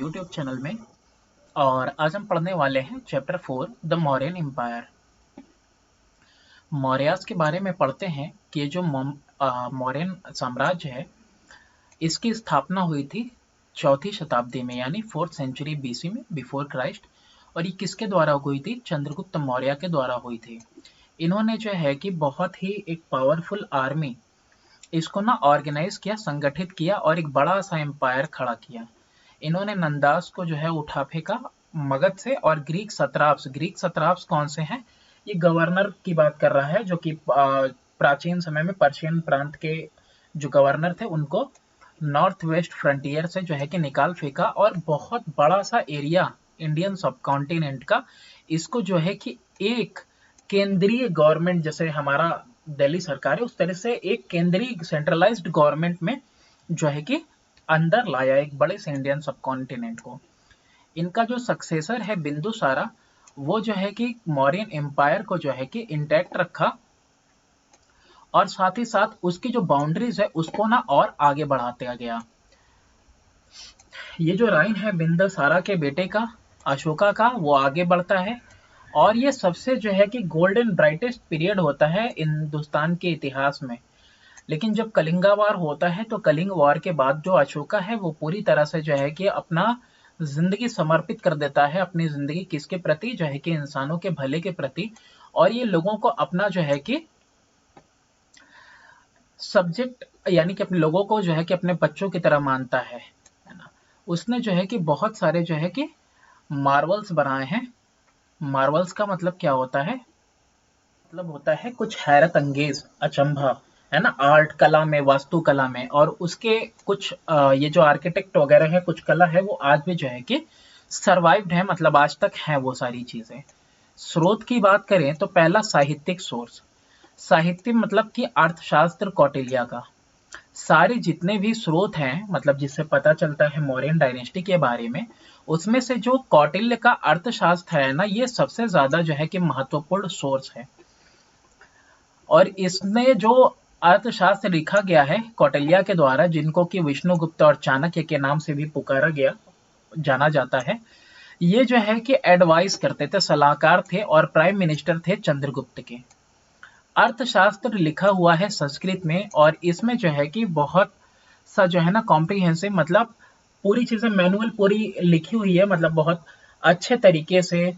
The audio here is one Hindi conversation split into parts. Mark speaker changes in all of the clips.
Speaker 1: YouTube चैनल में। और आज हम पढ़ने वाले हैं chapter 4 the Mauryan empire. Mauryas के बारे में पढ़ते हैं कि ये जो मौर्यन साम्राज्य है इसकी स्थापना हुई थी 4वीं शताब्दी में यानी 4th सेंचुरी BC में बिफोर क्राइस्ट। और ये किसके द्वारा हुई थी? चंद्रगुप्त मौर्य के द्वारा हुई थी। इन्होंने जो है कि बहुत ही एक पावरफुल आर्मी इसको ना ऑर्गेनाइज किया, संगठित किया और एक बड़ा सा एम्पायर खड़ा किया। इन्होंने नंदास को जो है उठा फेंका मगध से। और ग्रीक सत्राप्स कौन से हैं? ये गवर्नर की बात कर रहा है जो कि प्राचीन समय में पर्शियन प्रांत के जो गवर्नर थे उनको नॉर्थ वेस्ट फ्रंटियर से जो है कि निकाल फेंका। और बहुत बड़ा सा एरिया इंडियन सब कॉन्टिनेंट का इसको जो है कि एक केंद्रीय गवर्नमेंट, जैसे हमारा दिल्ली सरकार है उस तरह से एक केंद्रीय सेंट्रलाइज्ड गवर्नमेंट में जो है कि अंदर लाया एक बड़े से इंडियन सब कॉन्टिनेंट को। इनका जो सक्सेसर है बिंदुसारा, वो जो है कि मौर्यन एम्पायर को जो है कि इंटैक्ट रखा और साथ ही साथ उसकी जो बाउंड्रीज है उसको ना और आगे बढ़ाते गया। ये जो राइन है बिंदुसारा के बेटे का अशोका का, वो आगे बढ़ता है और ये सबसे जो है कि गोल्डन ब्राइटेस्ट पीरियड होता है हिंदुस्तान के इतिहास में। लेकिन जब कलिंगा वार होता है तो कलिंग वार के बाद जो अशोका है वो पूरी तरह से जो है कि अपना जिंदगी समर्पित कर देता है। अपनी जिंदगी किसके प्रति? जो है कि इंसानों के भले के प्रति। और ये लोगों को अपना जो है कि सब्जेक्ट यानी कि अपने लोगों को जो है कि अपने बच्चों की तरह मानता है ना। उसने जो है कि बहुत सारे जो है कि मार्वल्स बनाए हैं। मार्वल्स का मतलब क्या होता है? मतलब होता है कुछ हैरत अंगेज, अचंभा, है ना, आर्ट कला में, वास्तु कला में। और उसके कुछ ये जो आर्किटेक्ट वगैरह है, कुछ कला है, वो आज भी जो है कि सर्वाइव्ड है, मतलब आज तक है वो सारी चीजें। स्रोत की बात करें तो पहला साहित्यिक सोर्स, साहित्य मतलब कि अर्थशास्त्र कौटिल्य का। सारे जितने भी स्रोत हैं, मतलब जिससे पता चलता है मौर्यन डायनेस्टी के बारे में, उसमें से जो कौटिल्य का अर्थशास्त्र है ना, ये सबसे ज्यादा जो है कि महत्वपूर्ण सोर्स है। और इसमें जो अर्थशास्त्र लिखा गया है कौटिल्य के द्वारा, जिनको कि विष्णुगुप्त और चाणक्य के नाम से भी पुकारा गया जाना जाता है, ये जो है कि एडवाइस करते थे, सलाहकार थे और प्राइम मिनिस्टर थे चंद्रगुप्त के। अर्थशास्त्र लिखा हुआ है संस्कृत में और इसमें जो है कि बहुत सा जो है ना कॉम्प्रिहेंसिव, मतलब पूरी चीजें मैनुअल पूरी लिखी हुई है, मतलब बहुत अच्छे तरीके से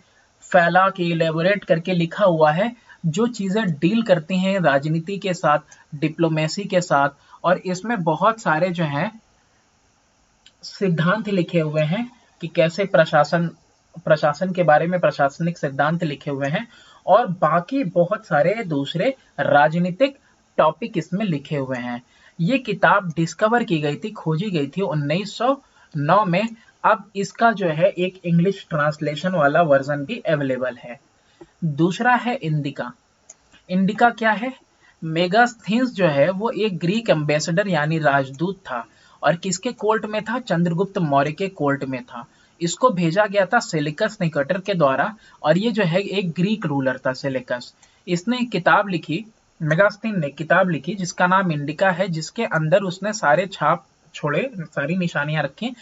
Speaker 1: फैला के इलेबोरेट करके लिखा हुआ है, जो चीजें डील करती हैं राजनीति के साथ, डिप्लोमेसी के साथ। और इसमें बहुत सारे जो हैं सिद्धांत लिखे हुए हैं कि कैसे प्रशासन के बारे में प्रशासनिक सिद्धांत लिखे हुए हैं। और बाकी बहुत सारे दूसरे राजनीतिक टॉपिक इसमें लिखे हुए हैं। ये किताब डिस्कवर की गई थी, खोजी गई थी 1909 में। अब इसका जो है एक इंग्लिश ट्रांसलेशन वाला वर्जन भी अवेलेबल है। दूसरा है इंडिका। इंडिका क्या है? मेगास्थीन्स जो है वो एक ग्रीक एम्बेसडर यानी राजदूत था। और किसके कोर्ट में था? चंद्रगुप्त मौर्य के कोर्ट में था। इसको भेजा गया था सेलिकस निकेटर के द्वारा। और ये जो है एक ग्रीक रूलर था सेलिकस। इसने एक किताब लिखी, मेगास्थीन ने किताब लिखी जिसका नाम इंडिका है, जिसके अंदर उसने सारे छाप छोड़े, सारी निशानियां रखी,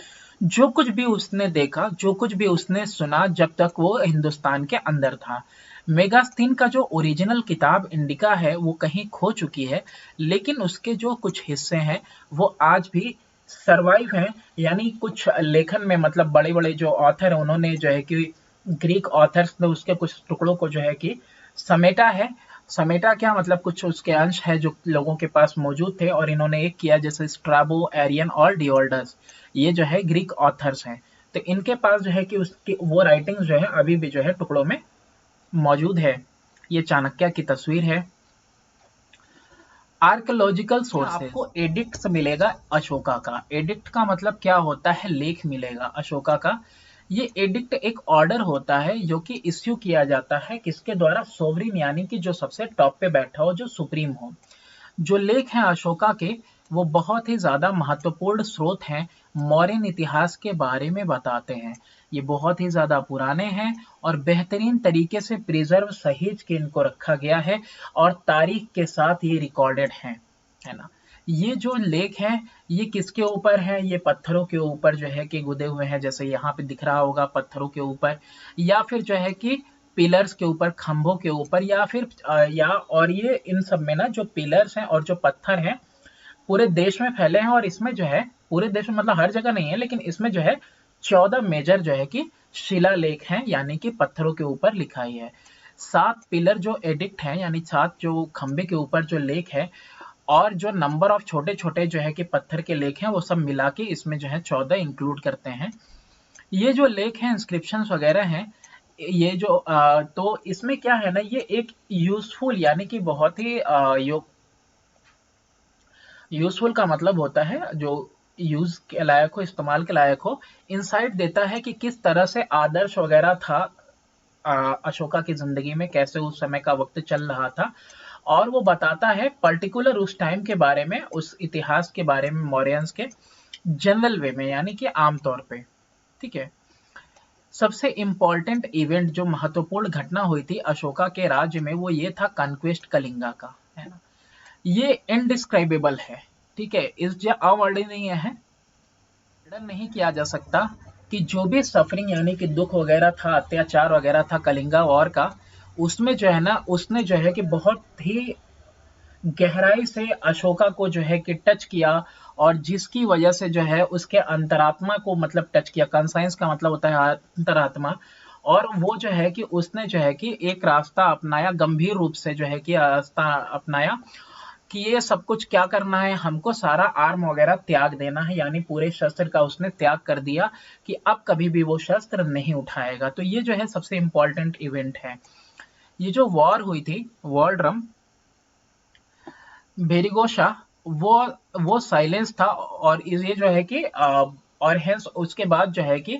Speaker 1: जो कुछ भी उसने देखा, जो कुछ भी उसने सुना जब तक वो हिंदुस्तान के अंदर था। मेगास्थीन का जो ओरिजिनल किताब इंडिका है वो कहीं खो चुकी है, लेकिन उसके जो कुछ हिस्से हैं वो आज भी सरवाइव हैं। यानी कुछ लेखन में, मतलब बड़े बड़े जो ऑथर हैं उन्होंने जो है कि ग्रीक ऑथर्स ने उसके कुछ टुकड़ों को जो है कि समेटा है। समेटा क्या मतलब, कुछ उसके अंश है जो लोगों के पास मौजूद थे और इन्होंने एक किया, जैसे स्ट्राबो, एरियन और डियोल्डस, ये जो है ग्रीक ऑथर्स हैं। तो इनके पास जो है कि उसकी वो राइटिंग्स जो है अभी भी जो है टुकड़ों में मौजूद है। ये चाणक्य की तस्वीर है। आर्कोलॉजिकल सोर्सेज, आपको एडिक्ट्स मिलेगा अशोका का। एडिक्ट का मतलब क्या होता है? लेख मिलेगा अशोका का। ये एडिक्ट एक ऑर्डर होता है जो कि इश्यू किया जाता है किसके द्वारा? सोवरिन, यानी कि जो सबसे टॉप पे बैठा हो, जो सुप्रीम हो। जो लेख हैं अशोका के वो बहुत ही ज्यादा महत्वपूर्ण स्रोत हैं, मौर्यन इतिहास के बारे में बताते हैं। ये बहुत ही ज्यादा पुराने हैं और बेहतरीन तरीके से प्रिजर्व सहेज के इनको रखा गया है और तारीख के साथ ये रिकॉर्डेड हैं, है ना। ये जो लेख हैं ये किसके ऊपर है? ये पत्थरों के ऊपर जो है कि गुदे हुए हैं, जैसे यहाँ पे दिख रहा होगा पत्थरों के ऊपर, या फिर जो है कि पिलर्स के ऊपर, खंभों के ऊपर, या फिर या और ये इन सब में ना जो पिलर्स हैं और जो पत्थर हैं पूरे देश में फैले हैं, और इसमें जो है पूरे देश में मतलब हर जगह नहीं है, लेकिन इसमें जो है 14 मेजर जो है कि शिलालेख हैं, यानी कि पत्थरों के ऊपर लिखाई है। 7 पिलर जो एडिक्ट हैं, यानी 7 जो खंबे के ऊपर जो लेख है, और जो नंबर ऑफ छोटे छोटे जो है कि पत्थर के लेख हैं वो सब मिला के इसमें जो है 14 इंक्लूड करते हैं। ये जो लेख हैं, इंस्क्रिप्शन वगैरह हैं, ये जो तो इसमें क्या है ना, ये एक यूजफुल यानी कि बहुत ही यूजफुल का मतलब होता है जो यूज के लायक हो, इस्तेमाल के लायक हो, इंसाइट देता है कि किस तरह से आदर्श वगैरह था अशोका की जिंदगी में, कैसे उस समय का वक्त चल रहा था, और वो बताता है पर्टिकुलर उस टाइम के बारे में, उस इतिहास के बारे में मौर्यंस के, जनरल वे में यानी कि आमतौर पे। ठीक है। सबसे इंपॉर्टेंट इवेंट जो महत्वपूर्ण घटना हुई थी अशोका के राज्य में वो ये था कॉन्क्वेस्ट कलिंगा का, है ना। ये इनडिस्क्राइबेबल है, ठीक है, इस अवर्णनीय है, वर्णन नहीं किया जा सकता कि जो भी सफरिंग यानी कि दुख वगैरह था, अत्याचार वगैरह था कलिंगा वॉर का, उसमें जो है ना उसने जो है कि बहुत ही गहराई से अशोका को जो है कि टच किया, और जिसकी वजह से जो है उसके अंतरात्मा को मतलब टच किया। कॉन्साइंस का मतलब होता है अंतरात्मा, और वो जो है कि उसने जो है कि एक रास्ता अपनाया, गंभीर रूप से जो है कि रास्ता अपनाया कि ये सब कुछ क्या करना है, हमको सारा आर्म वगैरह त्याग देना है, यानी पूरे शस्त्र का उसने त्याग कर दिया कि अब कभी भी वो शस्त्र नहीं उठाएगा। तो ये जो है सबसे इंपॉर्टेंट इवेंट है। ये जो वॉर हुई थी, वॉर भेरिगोशा, वो वो साइलेंस था, और ये जो है कि और हेंस उसके बाद जो है कि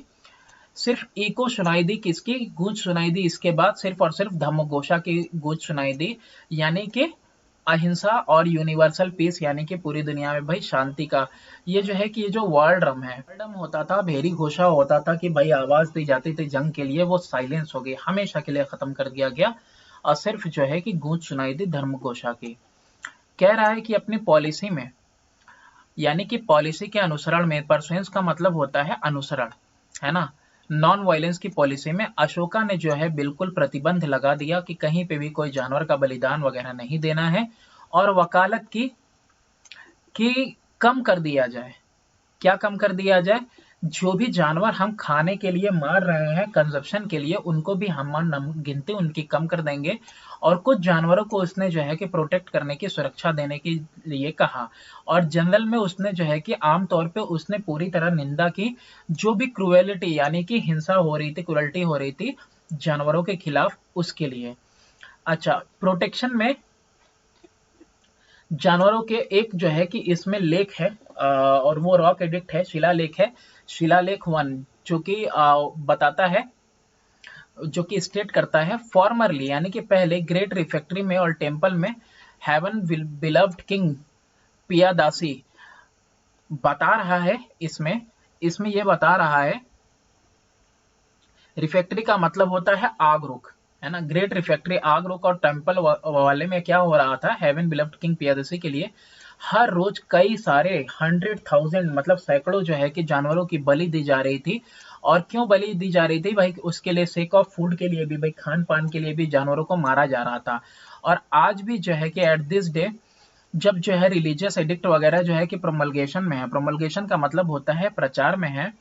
Speaker 1: सिर्फ इको सुनाई दी, किसकी गूंज सुनाई दी, इसके बाद सिर्फ और सिर्फ धम्मघोषा की गूंज सुनाई दी, यानी कि अहिंसा और यूनिवर्सल पीस, यानी कि पूरी दुनिया में भाई शांति का। ये जो है कि ये जो वर्ल्ड ड्रम है, वर्ल्ड ड्रम होता था, भेरी घोषा होता था कि भाई आवाज दी जाती थी जंग के लिए, वो साइलेंस हो गई, हमेशा के लिए खत्म कर दिया गया, और सिर्फ जो है कि गूंज सुनाई दी धर्मघोषा की। कह रहा है कि अपनी पॉलिसी में, यानी कि पॉलिसी के अनुसरण में, परसुएंस का मतलब होता है अनुसरण, है ना, नॉन वायलेंस की पॉलिसी में अशोका ने जो है बिल्कुल प्रतिबंध लगा दिया कि कहीं पे भी कोई जानवर का बलिदान वगैरह नहीं देना है, और वकालत की कि कम कर दिया जाए। क्या कम कर दिया जाए? जो भी जानवर हम खाने के लिए मार रहे हैं, कंजप्शन के लिए, उनको भी हम गिनती उनकी कम कर देंगे, और कुछ जानवरों को उसने जो है कि प्रोटेक्ट करने की, सुरक्षा देने के लिए कहा। और जनरल में उसने जो है कि आमतौर पे उसने पूरी तरह निंदा की जो भी क्रुएलिटी यानी कि हिंसा हो रही थी, क्रुएल्टी हो रही थी जानवरों के खिलाफ, उसके लिए। अच्छा, प्रोटेक्शन में जानवरों के एक जो है कि इसमें लेख है, और वो रॉक एडिक्ट है, शिलालेख है, शिलालेख 1, जो कि बताता है, जो कि स्टेट करता है फॉर्मरली यानी कि पहले ग्रेट रिफेक्ट्री में और टेम्पल में हेवन बिलव्ड किंग पियादासी बता रहा है, इसमें इसमें ये बता रहा है, रिफेक्ट्री का मतलब होता है आग रुख, है ना, ग्रेट रिफेक्ट्री आग रुख, और टेम्पल वाले में क्या हो रहा था, हेवन बिलव्ड किंग पियादसी के लिए हर रोज कई सारे 100,000 मतलब सैकड़ों जो है कि जानवरों की बलि दी जा रही थी। और क्यों बलि दी जा रही थी भाई? उसके लिए, सेक ऑफ फूड के लिए भी भाई, खान पान के लिए भी जानवरों को मारा जा रहा था। और आज भी जो है कि एट दिस डे, जब जो है रिलीजियस एडिक्ट वगैरह जो है कि प्रोमलगेशन में है, प्रोमलगेशन का मतलब होता है प्रचार में है,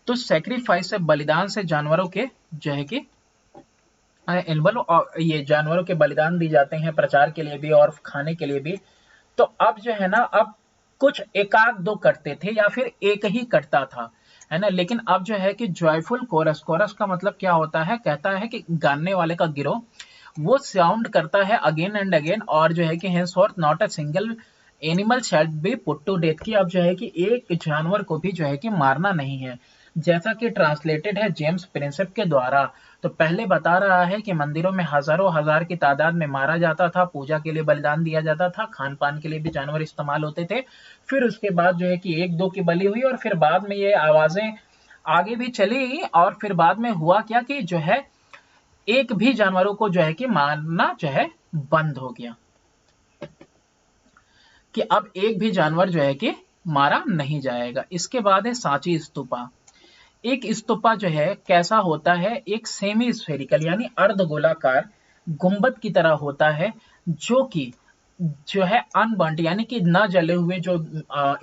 Speaker 1: तो सेक्रीफाइस से, बलिदान से जानवरों के जो है कि एनिमल, और ये जानवरों के बलिदान दी जाते हैं प्रचार के लिए भी और खाने के लिए भी। तो अब जो है ना, अब कुछ एकाध दो कटते थे या फिर एक ही कटता था, है ना, लेकिन अब जो है कि जॉयफुल कोरस, कोरस का मतलब क्या होता है, कहता है कि गाने वाले का गिरोह, वो साउंड करता है अगेन एंड अगेन, और जो है कि henceforth not a single animal shall be put to death, की अब जो है कि एक जानवर को भी जो है कि मारना नहीं है, जैसा कि ट्रांसलेटेड है जेम्स प्रिंसेप के द्वारा। तो पहले बता रहा है कि मंदिरों में हजारों हजार की तादाद में मारा जाता था, पूजा के लिए बलिदान दिया जाता था, खान पान के लिए भी जानवर इस्तेमाल होते थे। फिर उसके बाद जो है कि एक दो की बलि हुई, और फिर बाद में ये आवाजें आगे भी चली, और फिर बाद में हुआ क्या कि जो है एक भी जानवरों को जो है कि मारना जो है बंद हो गया। कि अब एक भी जानवर जो है कि मारा नहीं जाएगा। इसके बाद है सांची स्तूपा। एक स्तूपा जो है कैसा होता है, एक सेमी स्फेरिकल यानी अर्धगोलाकार गुंबद की तरह होता है, जो कि जो है अनबर्न्ड यानी कि न जले हुए जो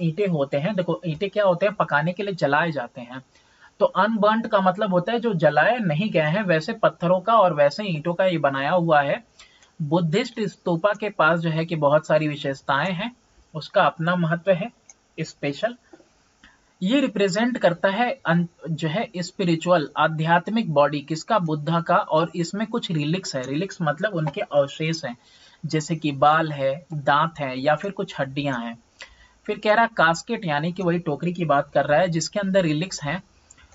Speaker 1: ईंटें होते हैं। देखो ईंटें क्या होते हैं, पकाने के लिए जलाए जाते हैं, तो अनबर्न्ड का मतलब होता है जो जलाए नहीं गए हैं, वैसे पत्थरों का और वैसे ईंटों का ये बनाया हुआ है। बुद्धिस्ट स्तूपा के पास जो है कि बहुत सारी विशेषताएं हैं, उसका अपना महत्व है स्पेशल। ये रिप्रेजेंट करता है जो है स्पिरिचुअल आध्यात्मिक बॉडी किसका, बुद्धा का, और इसमें कुछ रिलिक्स है। रिलिक्स मतलब उनके अवशेष हैं, जैसे कि बाल है, दांत है, या फिर कुछ हड्डियां हैं। फिर कह रहा कास्केट यानी कि वही टोकरी की बात कर रहा है जिसके अंदर रिलिक्स हैं,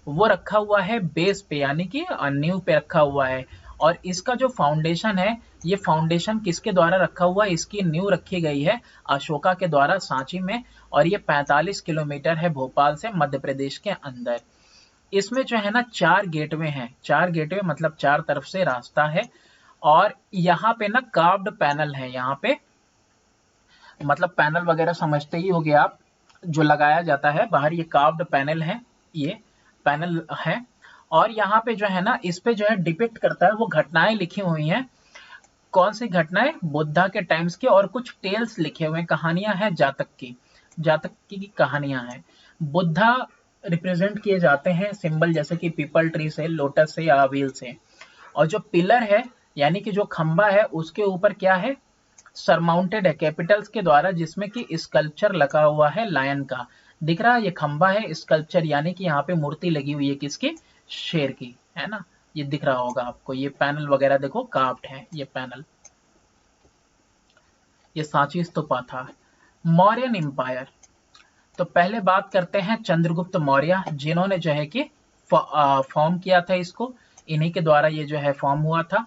Speaker 1: वो रखा हुआ है बेस पे यानी कि नींव पे रखा हुआ है। और इसका जो फाउंडेशन है, ये फाउंडेशन किसके द्वारा रखा हुआ है, इसकी नींव रखी गई है अशोका के द्वारा सांची में, और ये 45 किलोमीटर है भोपाल से मध्य प्रदेश के अंदर। इसमें जो है ना 4 गेटवे हैं, 4 गेटवे मतलब 4 तरफ से रास्ता है, और यहाँ पे ना कार्व्ड पैनल है, यहाँ पे मतलब पैनल वगैरह समझते ही होगे आप, जो लगाया जाता है बाहर, ये कार्व्ड पैनल है, ये पैनल है। और यहाँ पे जो है ना, इस पे जो है डिपिक्ट करता है वो घटनाएं लिखी हुई हैं। कौन सी घटनाएं, बुद्धा के टाइम्स की, और कुछ टेल्स लिखे हुए हैं, कहानियां हैं जातक की, जातक की कहानियां हैं। बुद्धा रिप्रेजेंट किए जाते हैं सिंबल जैसे कि पीपल ट्री से, लोटस से या व्हील से। और जो पिलर है यानी कि जो खंबा है, उसके ऊपर क्या है, सरमाउंटेड है कैपिटल्स के द्वारा, जिसमें कि स्कल्पचर लगा हुआ है लायन का। दिख रहा है ये खंबा है स्कल्पचर, यानी कि यहाँ पे मूर्ति लगी हुई है किसकी, शेर की, है ना, ये दिख रहा होगा आपको। ये पैनल वगैरह देखो कार्व्ड है ये पैनल। ये सांची स्तूपा था। मौर्यन एम्पायर, तो पहले बात करते हैं चंद्रगुप्त मौर्य, जिन्होंने जो है कि फॉर्म किया था इसको, इन्हीं के द्वारा ये जो है फॉर्म हुआ था।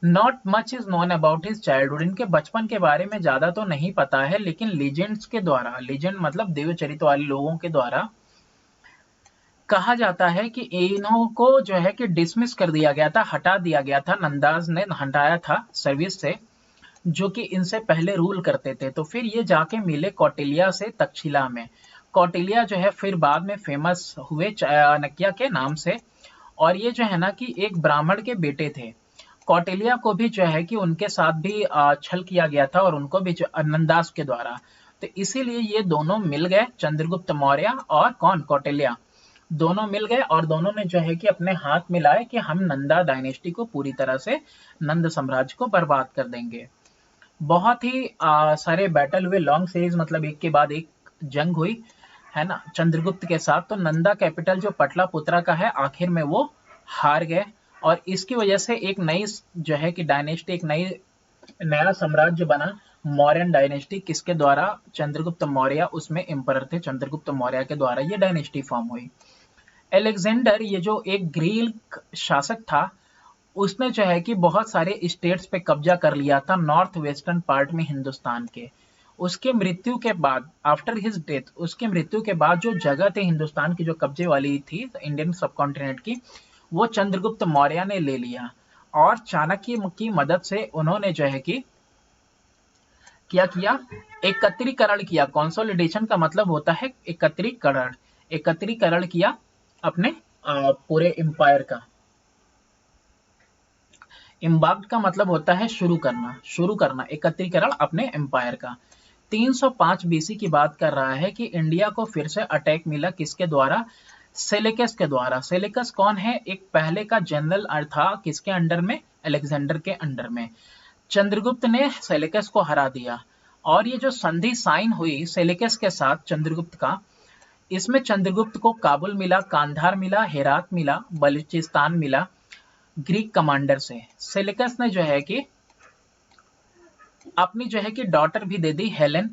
Speaker 1: Not much is known about his childhood, इनके बचपन के बारे में ज्यादा तो नहीं पता है, लेकिन लीजेंड्स के द्वारा, लीजेंड मतलब देवचरित वाले लोगों के द्वारा कहा जाता है कि इन्हों को जो है कि डिसमिस कर दिया गया था, हटा दिया गया था, नंदाज ने हटाया था सर्विस से, जो कि इनसे पहले रूल करते थे। तो फिर ये जाके मिले कौटिल्या से तक्षशिला में। कौटिल्या जो है फिर बाद में फेमस हुए चाणक्य के नाम से, और ये जो है ना कि एक ब्राह्मण के बेटे थे। कौटिल्या को भी जो है कि उनके साथ भी छल किया गया था, और उनको भी नंदास के द्वारा। तो इसीलिए ये दोनों मिल गए, चंद्रगुप्त मौर्य और कौन, कौटिल्या, दोनों मिल गए, और दोनों ने जो है कि अपने हाथ मिलाए कि हम नंदा डायनेस्टी को पूरी तरह से, नंद साम्राज्य को बर्बाद कर देंगे। बहुत ही सारे बैटल हुए, लॉन्ग सीरीज मतलब एक के बाद एक जंग हुई, है ना, चंद्रगुप्त के साथ। तो नंदा कैपिटल जो पटलापुत्रा का है, आखिर में वो हार गए, और इसकी वजह से एक नई जो है कि डायनेस्टी, एक नया साम्राज्य बना, मौर्यन डायनेस्टी, किसके द्वारा, चंद्रगुप्त मौर्य उसमें एम्परर थे, चंद्रगुप्त मौर्य के द्वारा ये डायनेस्टी फॉर्म हुई। एलेक्जेंडर, ये जो एक ग्रीक शासक था, उसने जो है कि बहुत सारे स्टेट्स पे कब्जा कर लिया था नॉर्थ वेस्टर्न पार्ट में हिंदुस्तान के। उसके मृत्यु के बाद, आफ्टर हिज डेथ, उसके मृत्यु के बाद जो जगह थी हिंदुस्तान की जो कब्जे वाली थी इंडियन सब कॉन्टिनेंट की, वो चंद्रगुप्त मौर्य ने ले लिया। और चाणक्य की मदद से उन्होंने जो है कि क्या किया, एकत्रीकरण किया। कंसोलिडेशन का मतलब होता है एकत्रीकरण, एकत्रीकरण किया अपने पूरे एम्पायर का। इम्बाक्ड का मतलब होता है शुरू करना, शुरू करना, एकत्रीकरण अपने एम्पायर का। 305 बीसी की बात कर रहा है कि इंडिया को फिर से अटैक मिला, किसके द्वारा, सेलेकस के द्वारा। सेलेकस कौन है, एक पहले का जनरल था, किसके अंडर में, अलेक्जेंडर के अंडर में। चंद्रगुप्त ने सेलेकस को हरा दिया, और ये जो संधि साइन हुई सेलेकस के साथ चंद्रगुप्त का, इसमें चंद्रगुप्त को काबुल मिला, कांधार मिला, हेरात मिला, बलूचिस्तान मिला ग्रीक कमांडर से। सेलेकस ने जो है कि अपनी जो है कि डॉटर भी दे दी, हेलेन,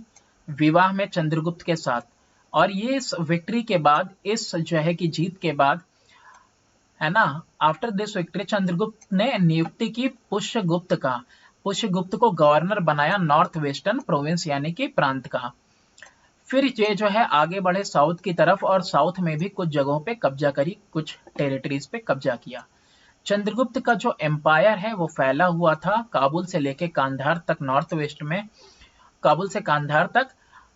Speaker 1: विवाह में चंद्रगुप्त के साथ। और ये इस विक्ट्री के बाद, इस जो है कि जीत के बाद, है ना, आफ्टर दिस विक्ट्री चंद्रगुप्त ने नियुक्ति की पुष्यगुप्त का, पुष्यगुप्त को गवर्नर बनाया नॉर्थ वेस्टर्न प्रोविंस यानी कि प्रांत का। फिर ये जो है आगे बढ़े साउथ की तरफ, और साउथ में भी कुछ जगहों पे कब्जा करी, कुछ टेरिटरीज पे कब्जा किया। चंद्रगुप्त का जो एम्पायर है वो फैला हुआ था काबुल से लेके कांधार तक नॉर्थ वेस्ट में, काबुल से कांधार तक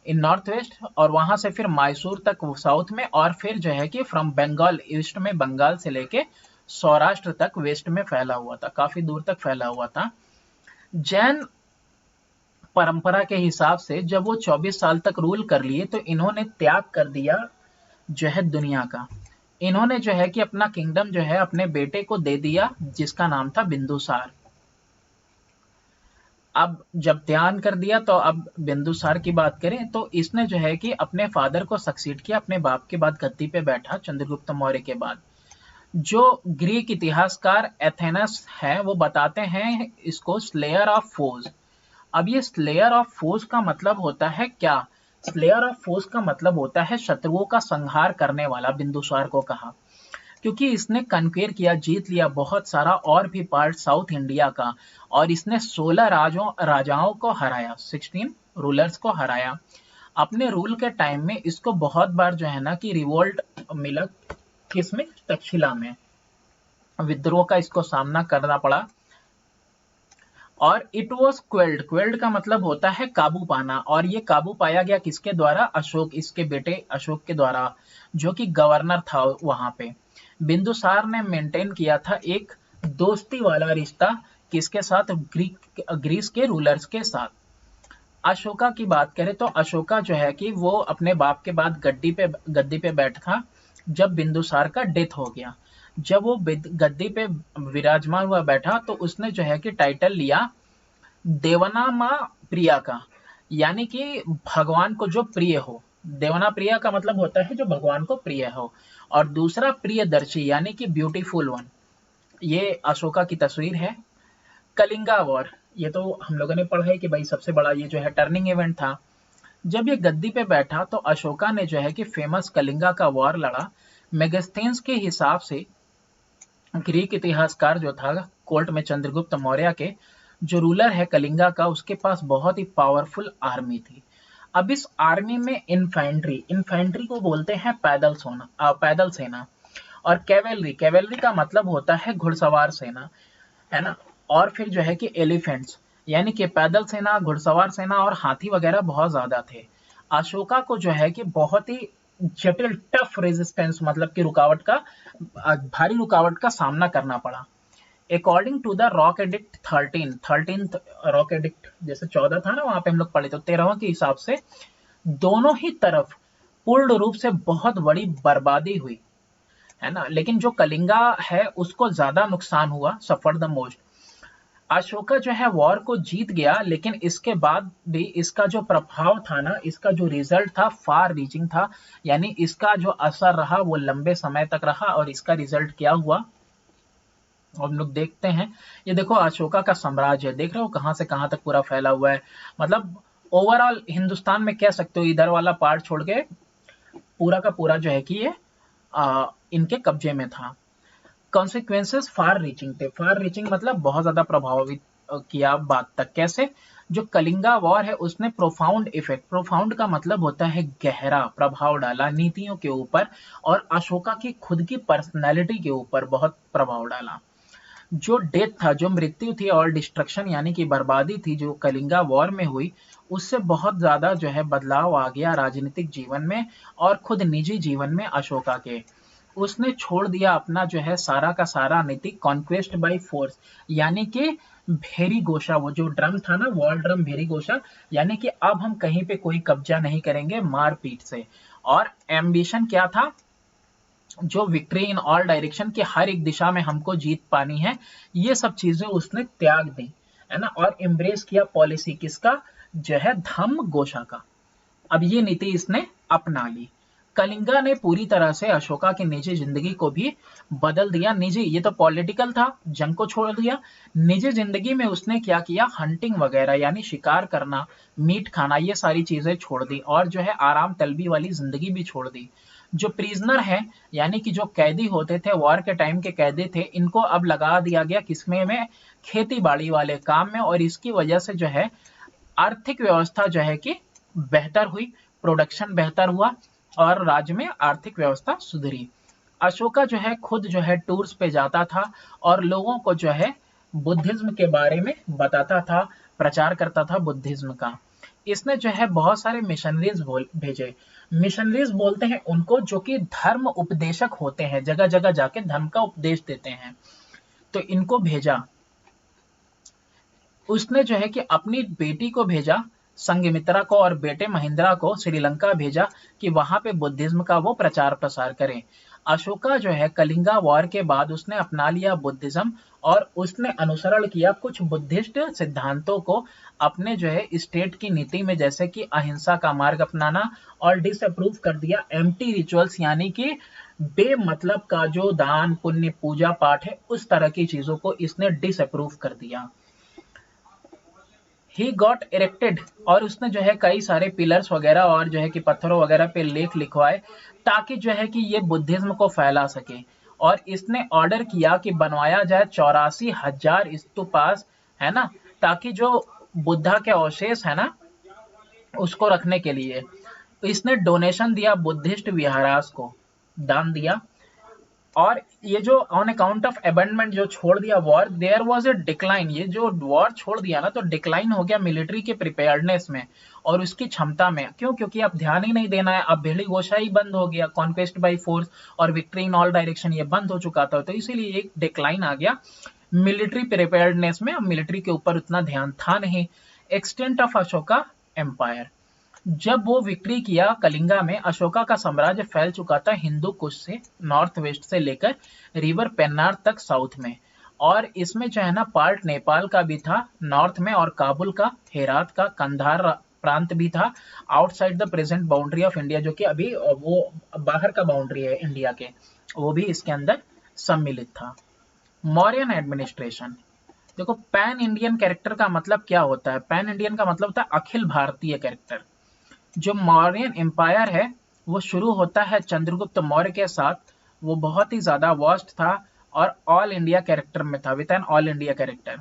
Speaker 1: इन नॉर्थ वेस्ट, और वहां से फिर मैसूर तक साउथ में, और फिर जो है कि फ्रॉम बंगाल ईस्ट में, बंगाल से लेके सौराष्ट्र तक वेस्ट में फैला हुआ था, काफी दूर तक फैला हुआ था। जैन परंपरा के हिसाब से जब वो 24 साल तक रूल कर लिए तो इन्होंने त्याग कर दिया जो है दुनिया का। इन्होंने जो है कि अपना किंगडम जो है अपने बेटे को दे दिया जिसका नाम था बिंदुसार। अब जब त्याग कर दिया तो अब बिंदुसार की बात करें तो इसने जो है कि अपने फादर को सक्सीड किया, अपने बाप के बाद गद्दी पे बैठा चंद्रगुप्त मौर्य के बाद। जो ग्रीक इतिहासकार एथेनस है वो बताते हैं इसको स्लेयर ऑफ फोर्स। अब ये स्लेयर ऑफ फोर्स का मतलब होता है क्या? स्लेयर ऑफ फोर्स का मतलब होता है शत्रुओं का संहार करने वाला, बिंदुसार को कहा, क्योंकि इसने कन्क्वेर किया, जीत लिया बहुत सारा और भी पार्ट साउथ इंडिया का, और इसने 16 राजाओं को हराया, 16 रूलर्स को हराया। अपने रूल के टाइम में इसको बहुत बार जो है ना कि रिवोल्ट मिला, किसमें? तक्षशिला में विद्रोह का इसको सामना करना पड़ा, और इट वॉज क्वेल्ड। क्वेल्ड का मतलब होता है काबू पाना, और ये काबू पाया गया किसके द्वारा? अशोक, इसके बेटे अशोक के द्वारा, जो कि गवर्नर था वहां पे। बिंदुसार ने मेंटेन किया था एक दोस्ती वाला रिश्ता, किसके साथ? ग्रीस के रूलर्स के साथ। अशोका की बात करें तो अशोका जो है कि वो अपने बाप के बाद गद्दी पे बैठा जब बिंदुसार का डेथ हो गया। जब वो गद्दी पे विराजमान हुआ बैठा तो उसने जो है कि टाइटल लिया देवना माँ प्रिया का, यानी कि भगवान को जो प्रिय हो। देवना प्रिया का मतलब होता है जो भगवान को प्रिय हो, और दूसरा प्रियदर्शी यानी कि ब्यूटीफुल वन। ये अशोका की तस्वीर है। कलिंगा वॉर, ये तो हम लोगों ने पढ़ा है कि भाई सबसे बड़ा ये जो है टर्निंग इवेंट था। जब ये गद्दी पे बैठा तो अशोका ने जो है कि फेमस कलिंगा का वॉर लड़ा। मेगास्थेन्स के हिसाब से ग्रीक इतिहासकार जो था कोर्ट में चंद्रगुप्त मौर्य के जो रूलर है कलिंगा का, उसके पास बहुत ही पावरफुल आर्मी थी। अब इस आर्मी में इन्फेंट्री को बोलते हैं पैदल सेना, और कैवेलरी का मतलब होता है घुड़सवार सेना, है ना। और फिर जो है कि एलिफेंट्स, यानी कि पैदल सेना, घुड़सवार सेना और हाथी वगैरह बहुत ज्यादा थे। अशोका को जो है कि बहुत ही जटिल टफ रेजिस्टेंस, मतलब कि भारी रुकावट का सामना करना पड़ा। According to the rock edict 13th rock edict, जैसे 14 था ना वहां पे हम लोग पढ़े, तो 13वां के हिसाब से दोनों ही तरफ पूर्ण रूप से बहुत बड़ी बर्बादी हुई, है ना। लेकिन जो कलिंगा है उसको ज्यादा नुकसान हुआ, सफर द मोस्ट। अशोका जो है वॉर को जीत गया, लेकिन इसके बाद भी इसका जो प्रभाव था ना, इसका जो रिजल्ट था फार रीचिंग था, यानी इसका जो असर रहा वो लंबे समय तक रहा। और इसका रिजल्ट क्या हुआ हम लोग देखते हैं। ये देखो अशोका का साम्राज्य, देख रहे हो कहां से कहां तक पूरा फैला हुआ है। मतलब ओवरऑल हिंदुस्तान में कह सकते हो इधर वाला पार्ट छोड़ के पूरा का पूरा जो है कि ये इनके कब्जे में था। कॉन्सिक्वेंसेस फार रीचिंग थे। फार रीचिंग मतलब बहुत ज्यादा प्रभावित किया बात तक। कैसे? जो कलिंगा वॉर है उसने प्रोफाउंड इफेक्ट, प्रोफाउंड का मतलब होता है गहरा प्रभाव डाला नीतियों के ऊपर, और अशोका की खुद की पर्सनैलिटी के ऊपर बहुत प्रभाव डाला। जो डेथ था, जो मृत्यु थी और डिस्ट्रक्शन यानी कि बर्बादी थी जो कलिंगा वॉर में हुई, उससे बहुत ज्यादा जो है बदलाव आ गया राजनीतिक जीवन में और खुद निजी जीवन में अशोका के। उसने छोड़ दिया अपना जो है सारा का सारा नीति कॉन्क्वेस्ट बाय फोर्स, यानी कि भेरी गोशा, वो जो ड्रम था ना वॉल ड्रम भेरी गोशा, यानी कि अब हम कहीं पे कोई कब्जा नहीं करेंगे मारपीट से। और एम्बिशन क्या था? जो विक्ट्री इन ऑल डायरेक्शन के हर एक दिशा में हमको जीत पानी है, ये सब चीजें उसने त्याग दी, है ना। और एम्ब्रेस किया पॉलिसी किसका? जो है धम्म गोशा का। अब ये नीति इसने अपना ली। कलिंगा ने पूरी तरह से अशोका की निजी जिंदगी को भी बदल दिया। निजी, ये तो पॉलिटिकल था, जंग को छोड़ दिया। निजी जिंदगी में उसने क्या किया? हंटिंग वगैरह यानी शिकार करना, मीट खाना, ये सारी चीजें छोड़ दी, और जो है आराम तलबी वाली जिंदगी भी छोड़ दी। जो प्रिजनर है यानी कि जो कैदी होते थे, वॉर के टाइम के कैदी थे, इनको अब लगा दिया गया किसमें में? खेती बाड़ी वाले काम में। और इसकी वजह से जो है आर्थिक व्यवस्था जो है कि बेहतर हुई, प्रोडक्शन बेहतर हुआ और राज्य में आर्थिक व्यवस्था सुधरी। अशोका जो है खुद जो है टूर्स पे जाता था और लोगों को जो है बुद्धिज्म के बारे में बताता था, प्रचार करता था बुद्धिज्म का। इसने जो है बहुत सारे मिशनरीज भेजे। मिशनरीज बोलते हैं उनको जो कि धर्म उपदेशक होते हैं, जगह जगह जाके धर्म का उपदेश देते हैं, तो इनको भेजा। उसने जो है कि अपनी बेटी को भेजा संघमित्रा को और बेटे महेंद्रा को श्रीलंका भेजा कि वहां पे बुद्धिज्म का वो प्रचार प्रसार करें। अशोका जो है कलिंगा वॉर के बाद उसने अपना लिया बुद्धिज्म और उसने अनुसरण किया कुछ बुद्धिस्ट सिद्धांतों को अपने जो है स्टेट की नीति में, जैसे कि अहिंसा का मार्ग अपनाना, और डिसअप्रूव कर दिया एम्प्टी रिचुअल्स यानी कि बेमतलब का जो दान पुण्य पूजा पाठ है उस तरह की चीजों को इसने डिसअप्रूव कर दिया। ही गॉट इरेक्टेड, और उसने जो है कई सारे पिलर्स वगैरह और जो है कि पत्थरों वगैरह पे लेख लिखवाए ताकि जो है कि ये बुद्धिज्म को फैला सके। और इसने ऑर्डर किया कि बनवाया जाए 84,000 स्तूपास, है ना, ताकि जो बुद्धा के अवशेष है ना उसको रखने के लिए। इसने डोनेशन दिया बुद्धिस्ट विहारास को, दान दिया। और ये जो ऑन अकाउंट ऑफ अबेंडमेंट जो छोड़ दिया war, there was a decline, ये जो वॉर छोड़ दिया ना तो डिक्लाइन हो गया मिलिट्री के प्रिपेयर्डनेस में और उसकी क्षमता में। क्यों? क्योंकि अब ध्यान ही नहीं देना है, अब भेड़ी गोशाही बंद हो गया, कॉन्क्वेस्ट बाय फोर्स और विक्ट्री इन ऑल डायरेक्शन ये बंद हो चुका था, तो इसीलिए एक डिक्लाइन आ गया मिलिट्री प्रिपेयर्डनेस में। अब मिलिट्री के ऊपर उतना ध्यान था नहीं। एक्सटेंट ऑफ अशोका एम्पायर, जब वो विक्ट्री किया कलिंगा में, अशोका का साम्राज्य फैल चुका था हिंदू कुश से नॉर्थ वेस्ट से लेकर रिवर पेन्नार तक साउथ में, और इसमें जो है ना पार्ट नेपाल का भी था नॉर्थ में, और काबुल का, हेरात का, कंधार प्रांत भी था outside the present boundary of India, जो कि अभी वो बाहर का बाउंड्री है इंडिया के, वो भी इसके अंदर सम्मिलित था। मौर्यन एडमिनिस्ट्रेशन, देखो पैन इंडियन कैरेक्टर का मतलब क्या होता है? पैन इंडियन का मतलब होता है अखिल भारतीय कैरेक्टर। जो मौर्यन एम्पायर है वो शुरू होता है चंद्रगुप्त मौर्य के साथ, वो बहुत ही ज्यादा वास्ट था और ऑल इंडिया कैरेक्टर में था, with an all India character.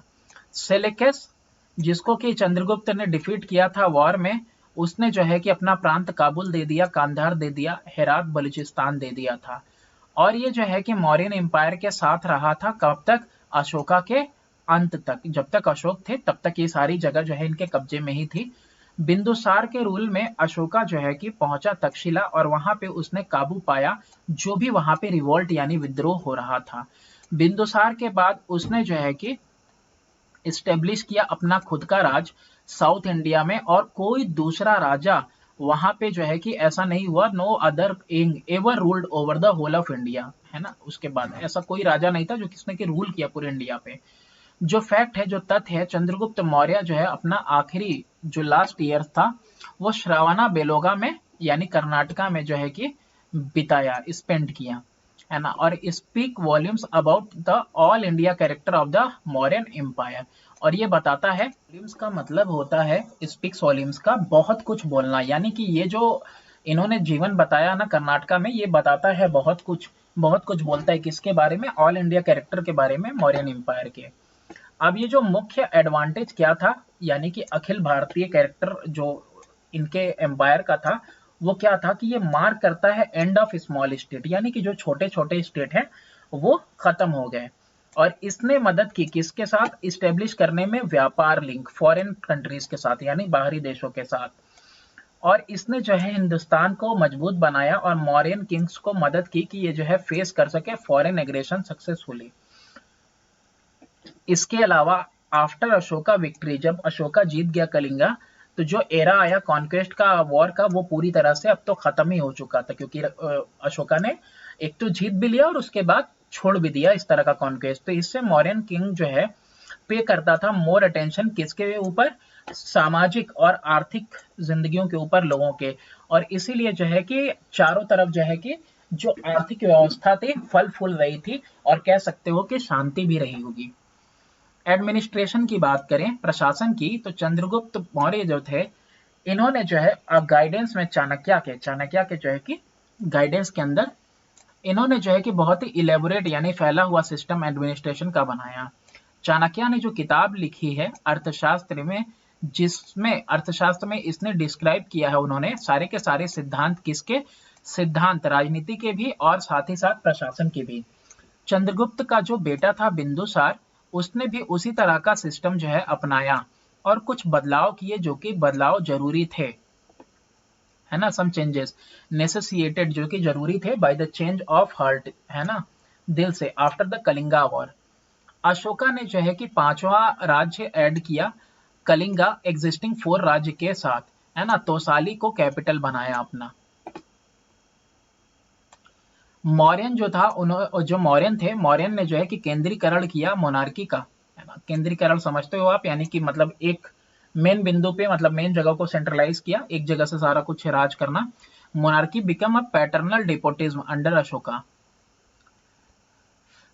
Speaker 1: Seleucus, जिसको कि चंद्रगुप्त ने डिफीट किया था वॉर में, उसने जो है कि अपना प्रांत काबुल दे दिया, कांधार दे दिया, हेरात बलूचिस्तान दे दिया था। और ये जो है कि मौर्यन एम्पायर के साथ रहा था कब तक? अशोका के अंत तक। जब तक अशोक थे तब तक ये सारी जगह जो है इनके कब्जे में ही थी। बिंदुसार के रूल में अशोका जो है कि पहुंचा तक्षशिला और वहां पे उसने काबू पाया जो भी वहां पे रिवोल्ट यानी विद्रोह हो रहा था। बिंदुसार के बाद उसने जो है कि इस्टेब्लिश किया अपना खुद का राज साउथ इंडिया में, और कोई दूसरा राजा वहां पे जो है कि ऐसा नहीं हुआ, no other king ever ruled over the whole of India, है ना। उसके बाद ऐसा कोई राजा नहीं था जो किसने कि रूल किया पूरे इंडिया पे। जो फैक्ट है, जो तथ्य है, चंद्रगुप्त मौर्य जो है अपना आखिरी जो लास्ट ईयर था वो श्रावणा बेलोगा में यानी कर्नाटका में जो है कि बिताया, स्पेंड किया, है ना। और speak volumes about the all India character of the Mauryan empire. और ये बताता है, वॉल्यूम्स का मतलब होता है, स्पीक्स वॉल्यूम्स का बहुत कुछ बोलना, यानी कि ये जो इन्होंने जीवन बताया ना कर्नाटका में, ये बताता है बहुत कुछ, बहुत कुछ बोलता है किसके बारे में? ऑल इंडिया कैरेक्टर के बारे में, मौर्यन एम्पायर के। अब ये जो मुख्य एडवांटेज क्या था, यानी कि अखिल भारतीय कैरेक्टर जो इनके एम्पायर का था, वो क्या था कि ये मार्क करता है एंड ऑफ स्मॉल स्टेट, यानी कि जो छोटे छोटे स्टेट हैं वो खत्म हो गए। और इसने मदद की किसके साथ? इस्टेब्लिश करने में व्यापार लिंक फॉरेन कंट्रीज के साथ, यानी बाहरी देशों के साथ। और इसने जो है हिंदुस्तान को मजबूत बनाया और मौर्यन किंग्स को मदद की कि ये जो है फेस कर सके फॉरेन एग्रेशन सक्सेसफुली। इसके अलावा आफ्टर अशोका विक्ट्री, जब अशोका जीत गया कलिंगा, तो जो एरा आया कॉन्क्वेस्ट का, वॉर का, वो पूरी तरह से अब तो खत्म ही हो चुका था, क्योंकि अशोका ने एक तो जीत भी लिया और उसके बाद छोड़ भी दिया इस तरह का कॉन्क्वेस्ट। तो इससे मौर्यन किंग जो है पे करता था मोर अटेंशन किसके ऊपर? सामाजिक और आर्थिक जिंदगियों के ऊपर लोगों के। और इसीलिए जो है कि चारों तरफ जो है कि जो आर्थिक व्यवस्था थी फल फूल रही थी, और कह सकते हो कि शांति भी रही होगी। एडमिनिस्ट्रेशन की बात करें, प्रशासन की, तो चंद्रगुप्त मौर्य जो थे, इन्होंने जो है गाइडेंस में चाणक्य के जो है कि गाइडेंस के अंदर इन्होंने जो है कि बहुत ही इलेबोरेट यानी फैला हुआ सिस्टम एडमिनिस्ट्रेशन का बनाया। चाणक्य ने जो किताब लिखी है अर्थशास्त्र में, जिसमें अर्थशास्त्र में इसने डिस्क्राइब किया है उन्होंने सारे के सारे सिद्धांत, किसके सिद्धांत? राजनीति के भी और साथ ही साथ प्रशासन के भी। चंद्रगुप्त का जो बेटा था बिंदुसार, उसने भी उसी तरह का सिस्टम जो है अपनाया, और कुछ बदलाव किए जो कि बदलाव जरूरी थे, है ना, सम चेंजेस नेसेसिएटेड जो कि जरूरी थे by the change of heart, है ना, दिल से, after the Kalinga war. Ashoka ने जो है कि पांचवा राज्य ऐड किया कलिंगा एग्जिस्टिंग 4 राज्य के साथ, है ना, तोसाली को कैपिटल बनाया अपना। मौर्यन जो था, जो मौर्यन थे, मौर्यन ने जो है कि केंद्रीकरण किया मोनार्की का, है ना, केंद्रीकरण समझते हो आप, यानी कि मतलब एक मेन बिंदु पे, मतलब मेन जगह को सेंट्रलाइज किया, एक जगह से सारा कुछ राज करना। Monarchy become a paternal despotism under Ashoka.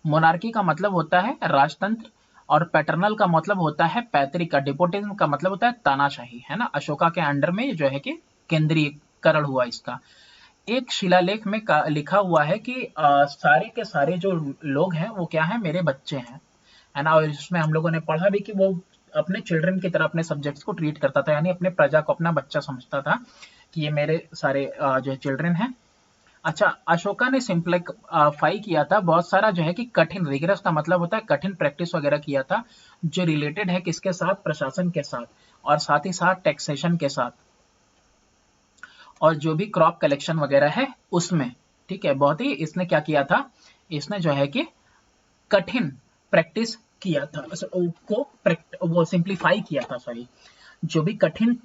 Speaker 1: Monarchy का मतलब होता है राजतंत्र, और पैटर्नल का मतलब होता है पैतृक का, डेपोटिज्म का मतलब होता है तानाशाही, है ना। अशोका के अंडर में जो है कि केंद्रीकरण हुआ इसका। एक शिलालेख में लिखा हुआ है कि सारे के सारे जो लोग हैं वो क्या है, मेरे बच्चे हैं, है ना। और इसमें हम लोगों ने पढ़ा भी कि वो अपने चिल्ड्रन की तरह अपने सब्जेक्ट्स को ट्रीट करता था, यानी अपने प्रजा को अपना बच्चा समझता था कि ये मेरे सारे जो चिल्ड्रन हैं। अच्छा, अशोका ने सिंप्लीफाई किया था बहुत सारा जो है कि कठिन, रिगरस का मतलब होता है कठिन प्रैक्टिस वगैरह किया था, जो रिलेटेड है किसके साथ, प्रशासन के साथ, और साथ ही साथ टैक्सेशन के साथ, और जो भी क्रॉप कलेक्शन वगैरह है उसमें, ठीक है। बहुत ही इसने क्या किया था, इसने जो है कि कठिन प्रैक्टिस किया था, वो सिंप्लीफाई किया था, सॉरी, जो भी कठिन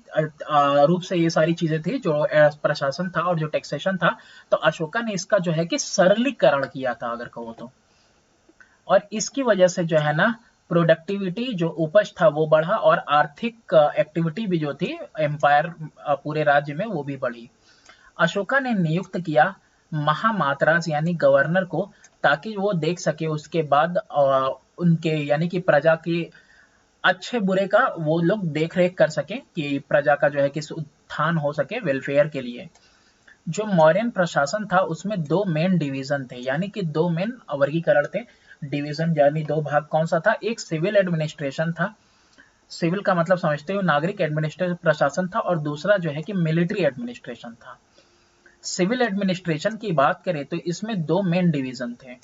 Speaker 1: रूप से ये सारी चीजें थी, जो प्रशासन था और जो टैक्सेशन था, तो अशोका ने इसका जो है कि सरलीकरण किया था अगर कहो तो। और इसकी वजह से जो है ना, प्रोडक्टिविटी जो उपज था वो बढ़ा, और आर्थिक एक्टिविटी भी जो थी एम्पायर पूरे राज्य में वो भी बढ़ी। अशोका ने नियुक्त किया महामात्रास यानी गवर्नर को, ताकि वो देख सके उसके बाद उनके यानी कि प्रजा के अच्छे बुरे का वो लोग देख रेख कर सके, कि प्रजा का जो है कि उत्थान हो सके वेलफेयर के लिए। जो मौर्यन प्रशासन था उसमें दो मेन डिवीजन थे, यानी कि दो मेन वर्गीकरण थे, डिवीजन यानी दो भाग। कौन सा था, एक सिविल एडमिनिस्ट्रेशन था, सिविल का मतलब समझते हो नागरिक एडमिनिस्ट्रेशन प्रशासन था, और दूसरा जो है कि मिलिट्री एडमिनिस्ट्रेशन था। सिविल एडमिनिस्ट्रेशन की बात करें तो इसमें दो मेन डिवीजन थे।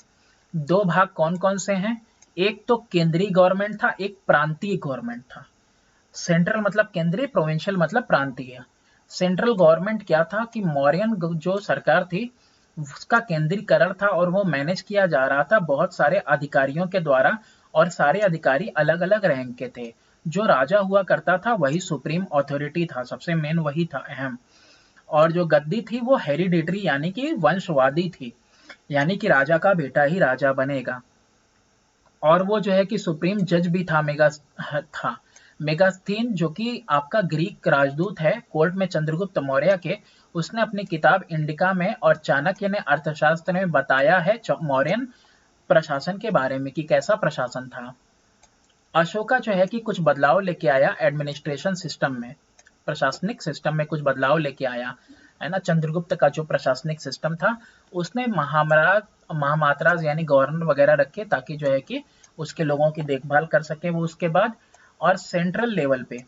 Speaker 1: दो भाग कौन कौन से हैं, एक तो केंद्रीय गवर्नमेंट था, एक प्रांतीय गवर्नमेंट था। सेंट्रल मतलब केंद्रीय, प्रोविंशियल मतलब प्रांतीय। सेंट्रल गवर्नमेंट क्या था कि मौर्यन जो सरकार थी उसका केंद्रीकरण था, और वो मैनेज किया जा रहा था बहुत सारे अधिकारियों के द्वारा, और सारे अधिकारी अलग अलग रैंक के थे। जो राजा हुआ करता था वही सुप्रीम अथॉरिटी था, सबसे मेन वही था, अहम। और जो गद्दी थी वो हेरिडिटरी यानी कि वंशवादी थी, यानी कि राजा का बेटा ही राजा बनेगा। और वो जो है कि सुप्रीम जज भी था, मेगास्थीन जो कि आपका ग्रीक राजदूत है कोर्ट में चंद्रगुप्त मौर्य के, उसने अपनी किताब इंडिका में और चाणक्य ने अर्थशास्त्र में बताया है मौर्यन प्रशासन के बारे में कि कैसा प्रशासन था। अशोका जो है कि कुछ बदलाव लेके आया एडमिनिस्ट्रेशन सिस्टम में, प्रशासनिक सिस्टम में कुछ बदलाव लेके आया, है ना। चंद्रगुप्त का जो प्रशासनिक सिस्टम था उसने महामात्राज यानी गवर्नर वगैरह रखे, ताकि जो है कि उसके लोगों की देखभाल कर सके वो उसके बाद। और सेंट्रल लेवल पे,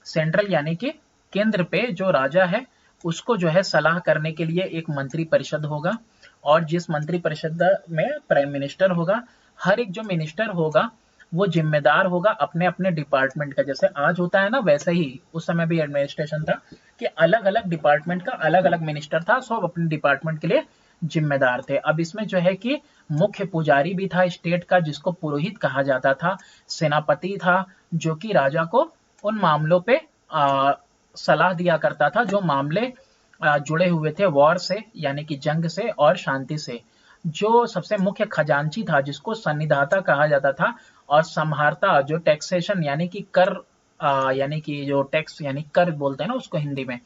Speaker 1: सेंट्रल यानी कि केंद्र पे जो राजा है उसको जो है सलाह करने के लिए एक मंत्री परिषद होगा, और जिस मंत्री परिषद में प्राइम मिनिस्टर होगा। हर एक जो मिनिस्टर होगा वो जिम्मेदार होगा अपने अपने डिपार्टमेंट का, जैसे आज होता है ना वैसे ही उस समय भी एडमिनिस्ट्रेशन था कि अलग अलग डिपार्टमेंट का अलग अलग मिनिस्टर था, सब अपने डिपार्टमेंट के लिए जिम्मेदार थे। अब इसमें जो है कि मुख्य पुजारी भी था स्टेट का, जिसको पुरोहित कहा जाता था। सेनापति था जो कि राजा को उन मामलों पे सलाह दिया करता था जो मामले जुड़े हुए थे वॉर से यानी कि जंग से और शांति से। जो सबसे मुख्य खजांची था जिसको सन्निधाता कहा जाता था, और संहारता जो टैक्सेशन यानी कि कर यानी कि जो टैक्स यानी कर बोलते हैं ना उसको हिंदी में,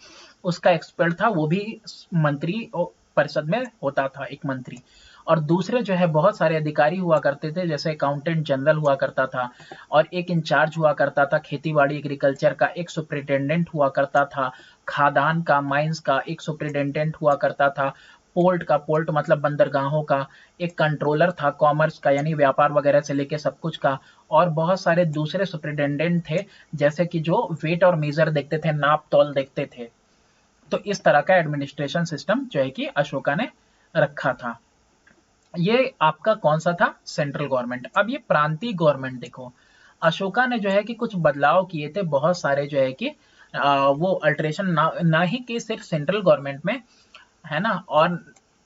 Speaker 1: उसका एक्सपर्ट था, वो भी मंत्री परिषद में होता था, एक मंत्री। और दूसरे जो है बहुत सारे अधिकारी हुआ करते थे, जैसे अकाउंटेंट जनरल हुआ करता था, और एक इंचार्ज हुआ करता था खेतीबाड़ी एग्रीकल्चर का, एक सुपरिटेंडेंट हुआ करता था खादान का, माइंस का एक सुपरिटेंडेंट हुआ करता था, पोर्ट का, पोर्ट मतलब बंदरगाहों का, एक कंट्रोलर था कॉमर्स का यानी व्यापार वगैरह से लेके सब कुछ का, और बहुत सारे दूसरे सुपरिटेंडेंट थे जैसे कि जो वेट और मेजर देखते थे, नाप तौल देखते थे। तो इस तरह का एडमिनिस्ट्रेशन सिस्टम जो है कि अशोका ने रखा था। ये आपका कौन सा था, सेंट्रल गवर्नमेंट। अब ये प्रांतीय गवर्नमेंट देखो, अशोका ने जो है कि कुछ बदलाव किए थे बहुत सारे, जो है कि वो अल्टरेशन ना ही कि सिर्फ सेंट्रल गवर्नमेंट में, है ना, और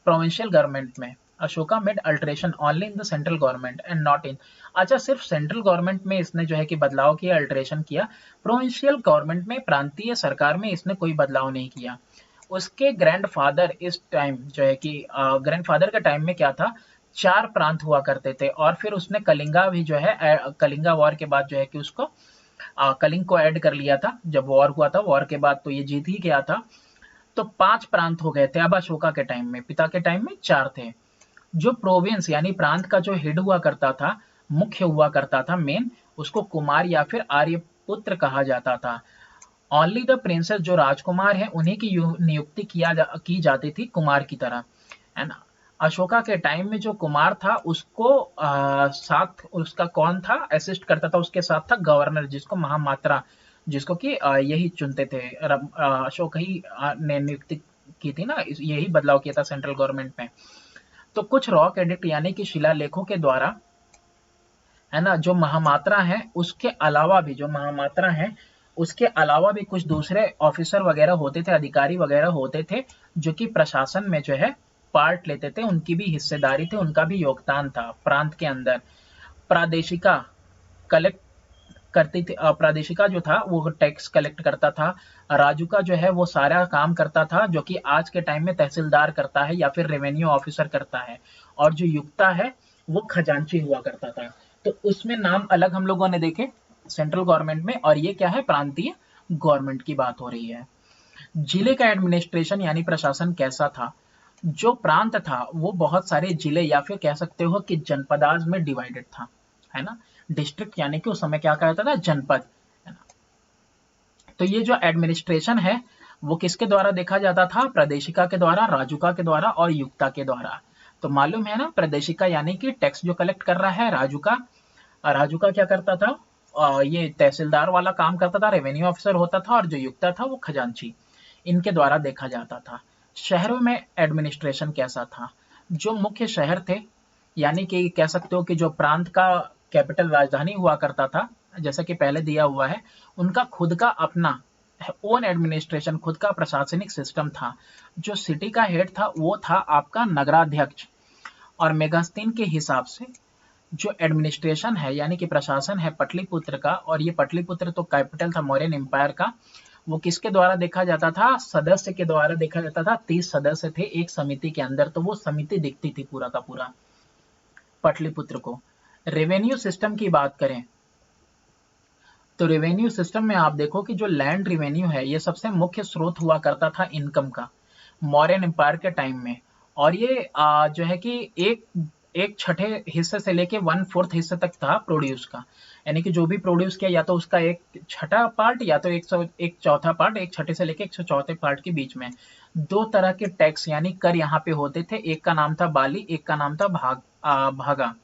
Speaker 1: प्रोविंशियल गवर्नमेंट में। Ashoka made alteration only in the central government and not in, अच्छा सिर्फ सेंट्रल गवर्नमेंट में इसने जो है कि बदलाव किया, अल्टरेशन किया, प्रोविंशियल गवर्नमेंट में, प्रांतीय सरकार में इसने कोई बदलाव नहीं किया। उसके ग्रैंडफादर इस टाइम जो है कि ग्रैंडफादर के टाइम में क्या था, 4 प्रांत हुआ करते थे, और फिर उसने कलिंगा भी जो है कलिंगा वॉर के बाद जो है कि उसको कलिंग को ऐड कर लिया था। जब वॉर हुआ था, वॉर के बाद तो ये जीत ही गया था, तो 5 प्रांत हो गए थे अब अशोका के टाइम में। पिता के टाइम में 4 थे। जो प्रोविंस यानी प्रांत का जो हेड हुआ करता था, मुख्य हुआ करता था मेन, उसको कुमार या फिर आर्यपुत्र कहा जाता था। ओनली द प्रिंसेस, जो राजकुमार है उन्हीं की नियुक्ति की जाती थी कुमार की तरह, है ना। अशोका के टाइम में जो कुमार था उसको साथ उसका कौन था, असिस्ट करता था, उसके साथ था गवर्नर, जिसको महामात्रा, जिसको कि यही चुनते थे, अशोक ही ने नियुक्ति की थी ना, यही बदलाव किया था सेंट्रल गवर्नमेंट में। तो कुछ रॉक एडिक्ट यानी कि शिलालेखों के द्वारा, है ना, जो महामात्रा है उसके अलावा भी, जो महामात्रा है उसके अलावा भी कुछ दूसरे ऑफिसर वगैरह होते थे, अधिकारी वगैरह होते थे, जो कि प्रशासन में जो है पार्ट लेते थे, उनकी भी हिस्सेदारी थी, उनका भी योगदान था प्रांत के अंदर। प्रादेशिका कलेक्ट करती थी, प्रादेशिका जो था वो टैक्स कलेक्ट करता था। राजू का जो है वो सारा काम करता था, जो कि आज के टाइम में तहसीलदार करता है या फिर रेवेन्यू ऑफिसर करता है। और जो युक्ता है वो खजांची हुआ करता था। तो उसमें नाम अलग हम लोगों ने देखे सेंट्रल गवर्नमेंट में, और ये क्या है, प्रांतीय गवर्नमेंट की बात हो रही है। जिले का एडमिनिस्ट्रेशन यानी प्रशासन कैसा था, जो प्रांत था वो बहुत सारे जिले या फिर कह सकते हो कि जनपदाज में डिवाइडेड था, है ना। डिस्ट्रिक्ट यानी कि उस समय क्या कहता था, जनपद, है ना। तो ये जो एडमिनिस्ट्रेशन है वो किसके द्वारा देखा जाता था, प्रदेशिका के द्वारा, राजुका के द्वारा और युक्ता के द्वारा। तो मालूम है ना, प्रदेशिका यानी कि टैक्स जो कलेक्ट कर रहा है, राजुका, राजुका क्या करता था, ये तहसीलदार वाला काम करता था, रेवेन्यू ऑफिसर होता था, और जो युक्ता था वो खजांची, इनके द्वारा देखा जाता था। शहरों में एडमिनिस्ट्रेशन कैसा था, जो मुख्य शहर थे, यानी कि कह सकते हो कि जो प्रांत का कैपिटल राजधानी हुआ करता था, जैसा कि पहले दिया हुआ है, उनका खुद का अपना ओन एडमिनिस्ट्रेशन, खुद का प्रशासनिक सिस्टम था। जो सिटी का हेड था वो था आपका नगराध्यक्ष, और मेगास्तीन के हिसाब से जो एडमिनिस्ट्रेशन है यानी कि प्रशासन है पटलिपुत्र का, और ये पटलिपुत्र तो कैपिटल था मौर्यन एम्पायर का, वो किसके द्वारा देखा जाता था, सदस्य के द्वारा देखा जाता था। 30 सदस्य थे एक समिति के अंदर, तो वो समिति दिखती थी पूरा का पूरा पटलिपुत्र को। रेवेन्यू सिस्टम की बात करें तो रेवेन्यू सिस्टम में आप देखो कि जो लैंड रेवेन्यू है ये सबसे मुख्य स्रोत हुआ करता था इनकम का मौर्यन एम्पायर के टाइम में। और ये जो है कि एक छठे हिस्से से लेके 1/4 हिस्से तक था प्रोड्यूस का, यानी कि जो भी प्रोड्यूस किया या तो उसका एक छठा पार्ट या तो एक चौथा पार्ट, एक छठे से लेके 104 पार्ट के बीच में। 2 तरह के टैक्स यानी कर यहाँ पे होते थे, एक का नाम था बाली, एक का नाम था भागा।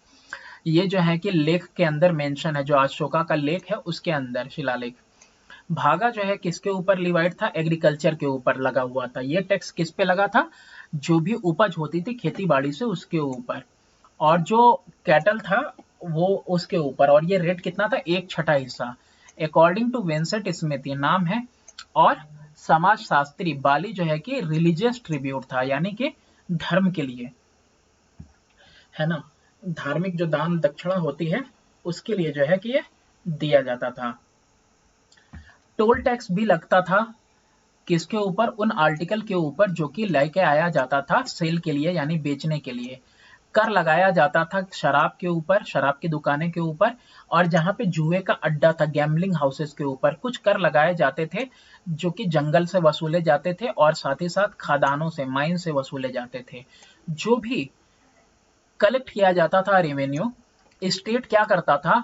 Speaker 1: ये जो है कि लेख के अंदर मेंशन है, जो अशोका का लेख है उसके अंदर शिलालेख। भागा जो है किसके ऊपर लिवाइड था, एग्रीकल्चर के ऊपर लगा हुआ था। ये टैक्स किस पे लगा था, जो भी उपज होती थी खेती बाड़ी से उसके ऊपर, और जो कैटल था वो उसके ऊपर। और ये रेट कितना था, 1/6 हिस्सा। अकॉर्डिंग टू विंसेंट स्मिथ ये नाम है। और समाज शास्त्री बाली जो है कि रिलीजियस ट्रिब्यूट था, यानी कि धर्म के लिए, है ना, धार्मिक जो दान दक्षिणा होती है उसके लिए जो है कि ये दिया जाता था। टोल टैक्स भी लगता था किसके ऊपर, उन आर्टिकल के ऊपर जो कि लेके आया जाता था सेल के लिए यानी बेचने के लिए। कर लगाया जाता था शराब के ऊपर, शराब की दुकानें के ऊपर, और जहां पे जुए का अड्डा था गैम्बलिंग हाउसेस के ऊपर कुछ कर लगाए जाते थे, जो कि जंगल से वसूले जाते थे और साथ ही साथ खदानों से, माइन से वसूले जाते थे। जो भी कलेक्ट किया जाता था रेवेन्यू, स्टेट क्या करता था,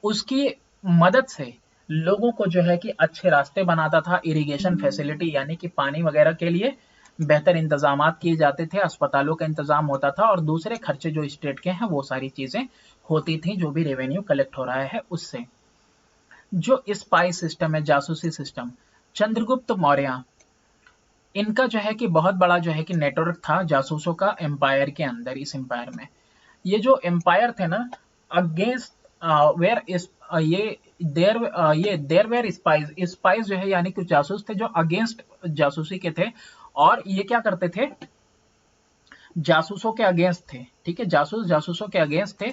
Speaker 1: उसकी मदद से लोगों को जो है कि अच्छे रास्ते बनाता था, इरिगेशन फैसिलिटी यानी कि पानी वगैरह के लिए बेहतर इंतजामात किए जाते थे, अस्पतालों का इंतजाम होता था, और दूसरे खर्चे जो स्टेट के हैं वो सारी चीजें होती थी जो भी रेवेन्यू कलेक्ट हो रहा है उससे। जो स्पाई सिस्टम है, जासूसी सिस्टम, चंद्रगुप्त मौर्य, इनका जो है कि बहुत बड़ा जो है कि नेटवर्क था जासूसों का एम्पायर के अंदर। इस एम्पायर में ये जो एम्पायर थे ना, अगेंस्ट वेयर ये देर वेर स्पाइस, स्पाइस जो है यानी कुछ जासूस थे जो अगेंस्ट जासूसी के थे, और ये क्या करते थे, जासूसों के अगेंस्ट थे, ठीक है, जासूस जासूसों के अगेंस्ट थे,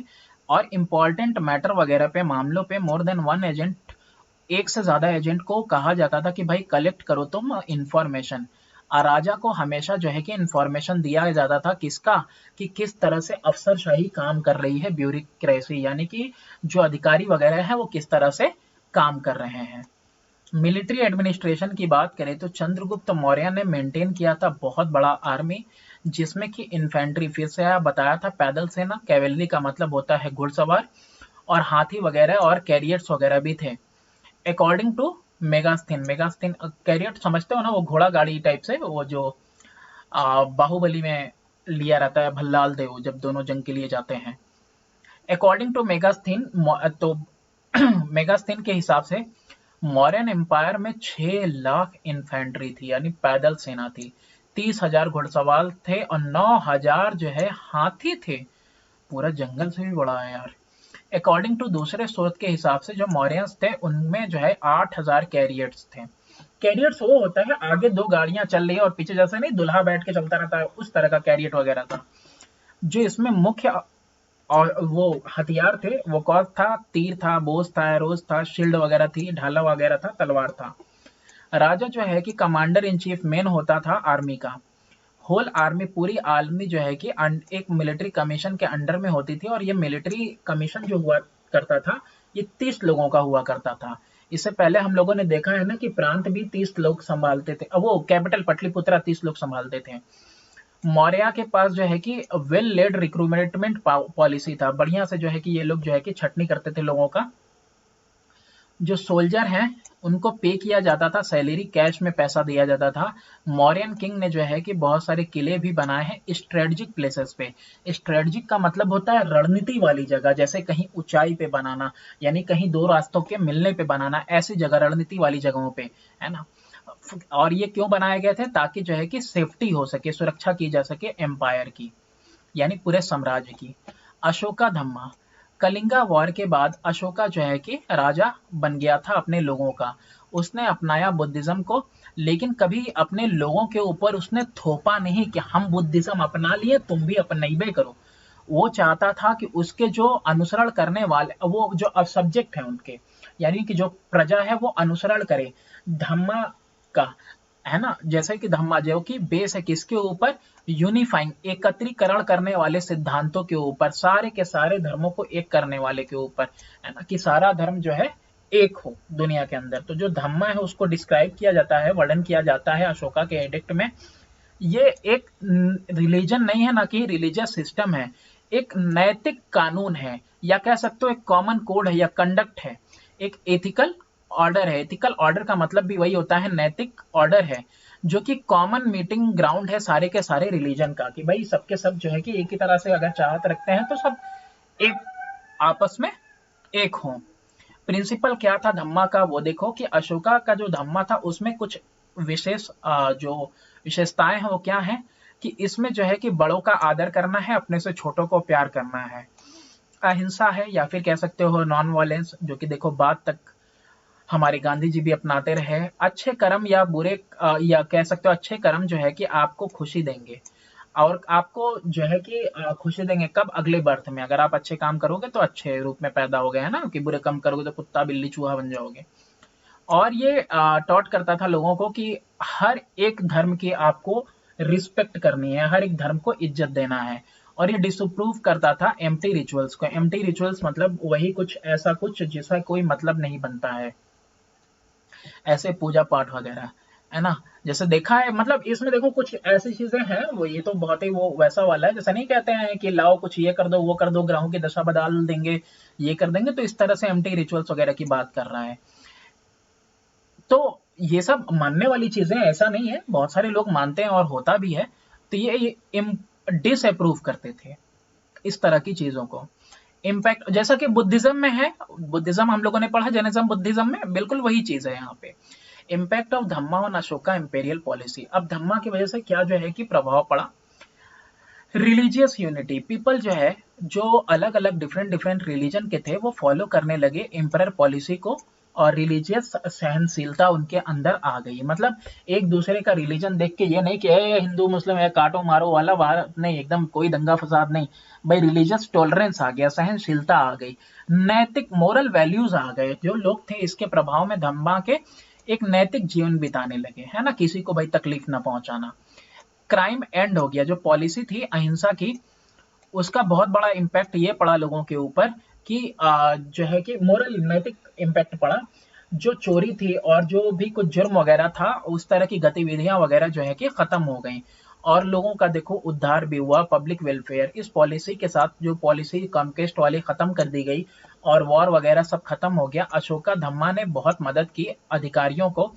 Speaker 1: और इंपॉर्टेंट मैटर वगैरह पे, मामलों पे मोर देन वन एजेंट, एक से ज्यादा एजेंट को कहा जाता था कि भाई कलेक्ट करो तुम इंफॉर्मेशन। राजा को हमेशा जो है कि इंफॉर्मेशन दिया जाता था, किसका, कि किस तरह से अफसरशाही काम कर रही है, ब्यूरोक्रेसी यानी कि जो अधिकारी वगैरह है वो किस तरह से काम कर रहे हैं। मिलिट्री एडमिनिस्ट्रेशन की बात करें तो चंद्रगुप्त मौर्य ने मेंटेन किया था बहुत बड़ा आर्मी, जिसमें कि इन्फेंट्री, फिर से आया बताया था, पैदल सेना, कैवेलरी का मतलब होता है घुड़सवार, और हाथी वगैरह और कैरियर्स वगैरह भी थे। अकॉर्डिंग टू मेगास्थीन, मेगास्थीन कैरियर समझते हो ना, वो घोड़ा गाड़ी टाइप से, वो जो बाहुबली में लिया रहता है भल्लाल देव जब दोनों जंग के लिए जाते हैं। अकॉर्डिंग टू मेगास्थीन, तो मेगास्थीन के हिसाब से मौर्यन एम्पायर में 6 लाख इन्फेंट्री थी यानी पैदल सेना थी, 30,000 घुड़सवार थे, और 9,000 जो है हाथी थे। पूरा जंगल से भी बड़ा है यार। अकॉर्डिंग टू दूसरे स्रोत के हिसाब से जो मौर्यंस थे उनमें जो है 8,000 कैरियर्स थे। कैरियर्स वो होता है आगे 2 गाड़ियां चल रही है और पीछे जैसे नहीं दुल्हा बैठ के चलता रहता है, उस तरह का कैरियर वगैरह था। जो इसमें मुख्य और वो हथियार थे वो कौन था, तीर था, बोझ था, एरोज था, शील्ड वगैरह थी, ढाला वगैरह था, तलवार था। राजा जो है कि कमांडर इन चीफ मेन होता था आर्मी का। होल आर्मी, पूरी आर्मी जो है कि एक मिलिट्री कमीशन के अंडर में होती थी, और ये मिलिट्री कमीशन जो हुआ करता था ये 30 लोगों का हुआ करता था। इससे पहले हम लोगों ने देखा है ना कि प्रांत भी 30 लोग संभालते थे, वो कैपिटल पटलिपुत्रा 30 लोग संभालते थे। मौर्य के पास जो है कि वेल लेड रिक्रूटमेंट पॉलिसी था, बढ़िया से जो है कि ये लोग जो है कि छटनी करते थे लोगों का। जो सोल्जर हैं उनको पे किया जाता था, सैलरी कैश में पैसा दिया जाता था। मौर्यन किंग ने जो है कि बहुत सारे किले भी बनाए हैं स्ट्रेटजिक प्लेसेस पे। स्ट्रेटजिक का मतलब होता है रणनीति वाली जगह, जैसे कहीं ऊंचाई पे बनाना, यानी कहीं 2 रास्तों के मिलने पे बनाना, ऐसी जगह रणनीति वाली जगहों पे, है ना। और ये क्यों बनाए गए थे, ताकि जो है कि सेफ्टी हो सके, सुरक्षा की जा सके एम्पायर की, यानी पूरे साम्राज्य की। अशोका धम्मा, कलिंगा वॉर के बाद अशोका जो है कि राजा बन गया था अपने लोगों का। उसने अपनाया बुद्धिज्म को, लेकिन कभी अपने लोगों के ऊपर उसने थोपा नहीं कि हम बुद्धिज्म अपना लिए तुम भी अपनाइबे करो। वो चाहता था कि उसके जो अनुसरण करने वाले, वो जो सब्जेक्ट है उनके, यानी कि जो प्रजा है वो अनुसरण करे धम्मा का, है ना। जैसे कि धम्मा जो कि बेस है किसके ऊपर, यूनिफाइंग, एकत्रीकरण करने वाले सिद्धांतों के ऊपर, सारे के सारे धर्मों को एक करने वाले के ऊपर, है ना, कि सारा धर्म जो है एक हो दुनिया के अंदर। तो जो धम्मा है उसको डिस्क्राइब किया जाता है, वर्णन किया जाता है अशोका के एडिक्ट में। ये एक रिलीजन नहीं है, ना कि रिलीजियस सिस्टम है, एक नैतिक कानून है, या कह सकते हो एक कॉमन कोड है या कंडक्ट है, एक एथिकल ऑर्डर है। एथिकल ऑर्डर का मतलब भी वही होता है, नैतिक ऑर्डर है, जो कि कॉमन मीटिंग ग्राउंड है सारे के सारे रिलीजन का, कि भाई सबके सब जो है कि एक ही तरह से अगर चाहत रखते हैं तो सब एक आपस में एक हों। प्रिंसिपल क्या था धम्मा का, वो देखो कि अशोका का जो धम्मा था उसमें कुछ विशेष जो विशेषताएं हैं वो क्या है, कि इसमें जो है कि बड़ों का आदर करना है, अपने से छोटों को प्यार करना है, अहिंसा है, या फिर कह सकते हो नॉन वायलेंस, जो कि देखो बाद तक हमारे गांधी जी भी अपनाते रहे। अच्छे कर्म या बुरे या कह सकते हो अच्छे कर्म जो है कि आपको खुशी देंगे, और आपको जो है कि खुशी देंगे कब, अगले बर्थ में। अगर आप अच्छे काम करोगे तो अच्छे रूप में पैदा हो गए, है ना, कि बुरे काम करोगे तो कुत्ता बिल्ली चूहा बन जाओगे। और ये टॉट करता था लोगों को कि हर एक धर्म की आपको रिस्पेक्ट करनी है, हर एक धर्म को इज्जत देना है। और ये डिसअप्रूव करता था एम्प्टी रिचुअल्स को। एम्प्टी रिचुअल्स मतलब वही कुछ ऐसा कुछ जिसका कोई मतलब नहीं बनता है, ऐसे पूजा पाठ वगैरह, है ना। जैसे देखा है, मतलब इसमें देखो कुछ ऐसी चीजें हैं, वो ये तो बहुत ही वो वैसा वाला है, जैसा नहीं कहते हैं कि लाओ कुछ ये कर दो वो कर दो, ग्रहों की दशा बदल देंगे, ये कर देंगे, तो इस तरह से एम्प्टी रिचुअल्स वगैरह की बात कर रहा है। तो ये सब मानने वाली चीजें, ऐसा नहीं है, बहुत सारे लोग मानते हैं और होता भी है। तो ये डिसअप्रूव करते थे इस तरह की चीजों को। इम्पैक्ट जैसा कि बुद्धिज्म में है, बुद्धिज्म हम लोगों ने पढ़ा जैनिज्म बुद्धिज्म में, बिल्कुल वही चीज है यहाँ पे। Impact of Dhamma on Ashoka imperial policy. अब धम्मा की वजह से क्या जो है कि प्रभाव पड़ा, रिलीजियस यूनिटी, पीपल जो है, जो अलग अलग डिफरेंट डिफरेंट रिलीजन के थे, वो फॉलो करने लगे एम्परर पॉलिसी को, और रिलीजियस सहनशीलता उनके अंदर आ गई। मतलब एक दूसरे का रिलीजन देख के ये नहीं कि हिंदू मुस्लिम है काटो मारो वाला वार नहीं, एकदम कोई दंगा फसाद नहीं भाई, रिलीजियस टॉलरेंस आ गया, सहनशीलता आ गई, नैतिक मोरल वैल्यूज आ गए। जो लोग थे इसके प्रभाव में धम्मा के एक नैतिक जीवन बिताने लगे, है ना, किसी को भाई तकलीफ ना पहुंचाना। क्राइम एंड हो गया। जो पॉलिसी थी अहिंसा की, उसका बहुत बड़ा इम्पैक्ट ये पड़ा लोगों के ऊपर कि जो है कि मोरल नैतिक इम्पैक्ट पड़ा। जो चोरी थी और जो भी कुछ जुर्म वगैरह था, उस तरह की गतिविधियां वगैरह जो है कि खत्म हो गई, और लोगों का देखो उद्धार भी हुआ, पब्लिक वेलफेयर इस पॉलिसी के साथ। जो पॉलिसी कॉन्क्वेस्ट वाली खत्म कर दी गई और वॉर वगैरह सब खत्म हो गया। अशोका धम्मा ने बहुत मदद की अधिकारियों को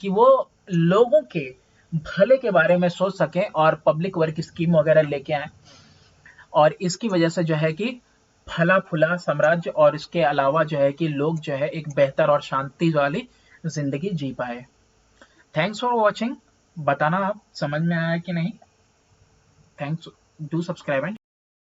Speaker 1: कि वो लोगों के भले के बारे में सोच सकें और पब्लिक वर्क स्कीम वगैरह लेके आए, और इसकी वजह से जो है कि फला फूला साम्राज्य, और इसके अलावा जो है कि लोग जो है एक बेहतर और शांति वाली जिंदगी जी पाए। Thanks for watching. बताना आप समझ में आया कि नहीं। Thanks, do subscribe and